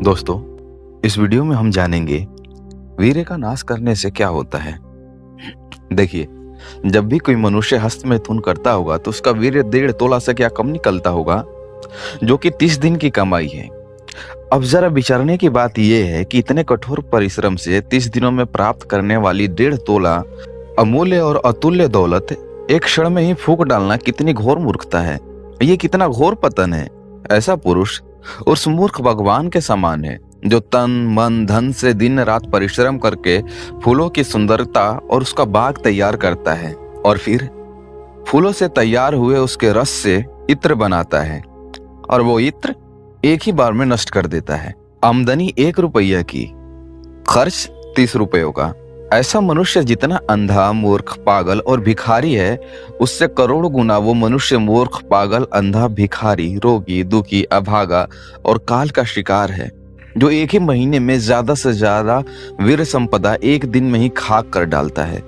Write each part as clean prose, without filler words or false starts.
दोस्तों, इस वीडियो में हम जानेंगे वीर्य का नाश करने से क्या होता है। देखिए, जब भी कोई मनुष्य हस्त मैथुन करता होगा तो उसका वीर्य 1.5 तोला से क्या कम निकलता होगा, जो कि 30 दिन की कमाई है। अब जरा विचारने की बात यह है कि इतने कठोर परिश्रम से 30 दिनों में प्राप्त करने वाली 1.5 तोला अमूल्य और अतुल्य दौलत एक क्षण में ही फूंक डालना कितनी घोर मूर्खता है। ये कितना घोर पतन है। ऐसा पुरुष उस मूर्ख भगवान के समान है जो तन मन धन से दिन रात परिश्रम करके फूलों की सुंदरता और उसका बाग तैयार करता है और फिर फूलों से तैयार हुए उसके रस से इत्र बनाता है और वो इत्र एक ही बार में नष्ट कर देता है। आमदनी 1 रुपया की, खर्च 30 रुपयों का। ऐसा मनुष्य जितना अंधा, मूर्ख, पागल और भिखारी है, उससे करोड़ गुना वो मनुष्य मूर्ख, पागल, अंधा, भिखारी, रोगी, दुखी, अभागा और काल का शिकार है, जो एक ही महीने में ज्यादा से ज्यादा वीर संपदा एक दिन में ही खाक कर डालता है।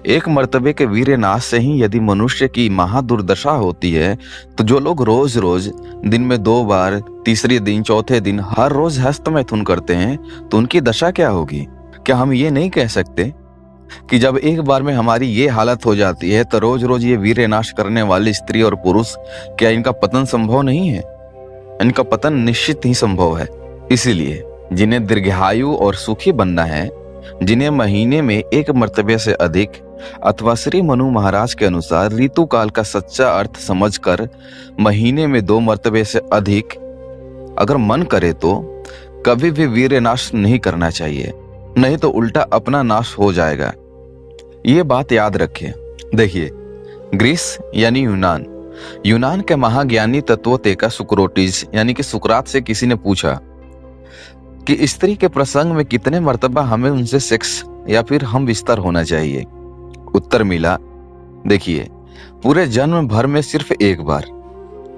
एक मर्तबे के वीर्य नाश से ही यदि मनुष्य की महादुर्दशा होती है, तो जो लोग रोज रोज दिन में 2 बार, तीसरे दिन, चौथे दिन हर रोज हस्त मैथुन करते हैं, तो उनकी दशा क्या होगी। क्या हम ये नहीं कह सकते कि जब एक बार में हमारी ये हालत हो जाती है तो रोज रोज ये वीर्य नाश करने वाली स्त्री और पुरुष, क्या इनका पतन संभव नहीं है? इनका पतन निश्चित ही संभव है। इसीलिए जिन्हें दीर्घायु और सुखी बनना है, जिन्हें महीने में 1 मर्तबे से अधिक अथवा श्री मनु महाराज के अनुसार ऋतु काल का सच्चा अर्थ समझकर महीने में 2 मर्तबे से अधिक अगर मन करे तो कभी भी वीर्य नाश नहीं करना चाहिए, नहीं तो उल्टा अपना नाश हो जाएगा। ये बात याद रखिए। देखिए, ग्रीस यानी यूनान के महाज्ञानी तत्वों सुक्रोटिस यानी कि सुकरात से किसी ने पूछा कि स्त्री के प्रसंग में कितने मर्तबा हमें उनसे सेक्स या फिर हम विस्तार होना चाहिए। उत्तर मिला, देखिए, पूरे जन्म भर में सिर्फ 1 बार।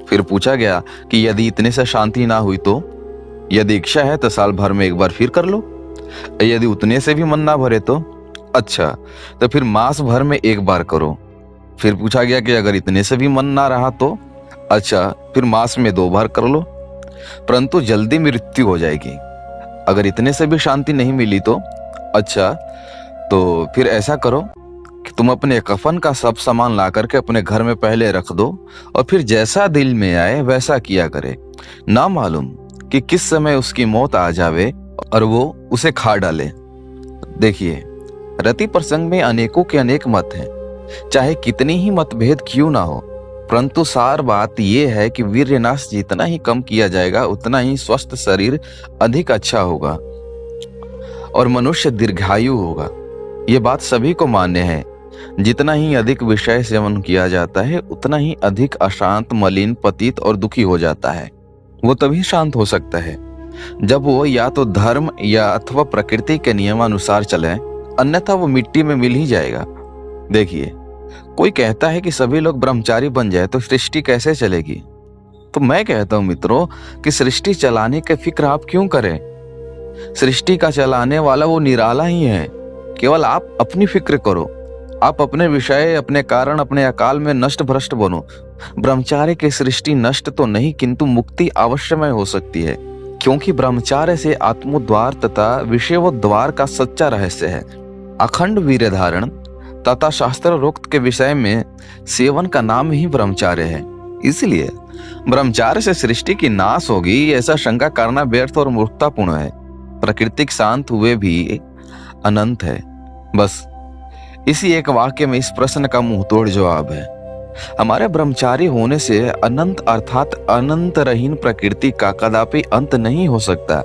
फिर पूछा गया कि यदि इतने से शांति ना हुई तो? यदि इच्छा है तो साल भर में 1 बार फिर कर लो। यदि उतने से भी मन ना भरे तो? अच्छा, तो फिर मास भर में 1 बार करो। फिर पूछा गया कि अगर इतने से भी मन ना रहा तो? अच्छा, फिर मास में 2 बार कर लो, परंतु जल्दी मृत्यु हो जाएगी। अगर इतने से भी शांति नहीं मिली तो? अच्छा, तो फिर ऐसा करो कि तुम अपने कफन का सब सामान ला करके अपने घर में पहले रख दो और फिर जैसा दिल में आए वैसा किया करे। ना मालूम कि किस समय उसकी मौत आ जावे और वो उसे खा डाले। देखिए, रति प्रसंग में अनेकों के अनेक मत हैं, चाहे कितनी ही मतभेद क्यों ना हो, परंतु सार बात यह है कि वीर्यनाश जितना ही कम किया जाएगा उतना ही स्वस्थ शरीर अधिक अच्छा होगा और मनुष्य दीर्घायु होगा। ये बात सभी को मान्य है। जितना ही अधिक विषय सेवन किया जाता है उतना ही अधिक अशांत, मलिन, पतित और दुखी हो जाता है। वो तभी शांत हो सकता है जब वो या तो धर्म या अथवा प्रकृति के नियमानुसार चले, अन्यथा वो मिट्टी में मिल ही जाएगा। देखिए, कोई कहता है कि सभी लोग ब्रह्मचारी बन जाए तो सृष्टि कैसे चलेगी। तो मैं कहता हूं मित्रों कि सृष्टि चलाने की फिक्र आप क्यों करें। सृष्टि का चलाने वाला वो निराला ही है। केवल आप अपनी फिक्र करो। आप अपने विषय, अपने कारण, अपने अकाल में नष्ट भ्रष्ट बनो। ब्रह्मचार्य की सृष्टि नष्ट तो नहीं, किंतु मुक्ति अवश्यमय हो सकती है, क्योंकि ब्रह्मचार्य से आत्मोद्वार तथा विषयोद्वार का सच्चा रहस्य है। अखंड वीर्य धारण तथा शास्त्रोक्त के विषय में सेवन का नाम ही ब्रह्मचार्य है। इसलिए ब्रह्मचार्य से सृष्टि की नाश होगी, ऐसा शंका करना व्यर्थ और मूर्खतापूर्ण है। प्राकृतिक शांत हुए भी अनंत है। बस इसी एक वाक्य में इस प्रश्न का मुंहतोड़ जवाब है। हमारे ब्रह्मचारी होने से अनंत अर्थात अनंत रहीन प्रकृति का कदापि अंत नहीं हो सकता।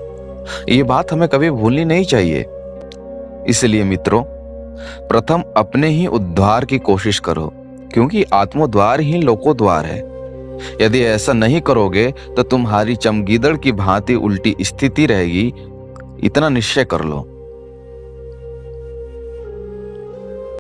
ये बात हमें कभी भूलनी नहीं चाहिए। इसलिए मित्रों, प्रथम अपने ही उद्धार की कोशिश करो, क्योंकि आत्मोद्वार ही लोकोद्वार है। यदि ऐसा नहीं करोगे तो तुम्हारी चमगीदड़ की भांति उल्टी स्थिति रहेगी। इतना निश्चय कर लो।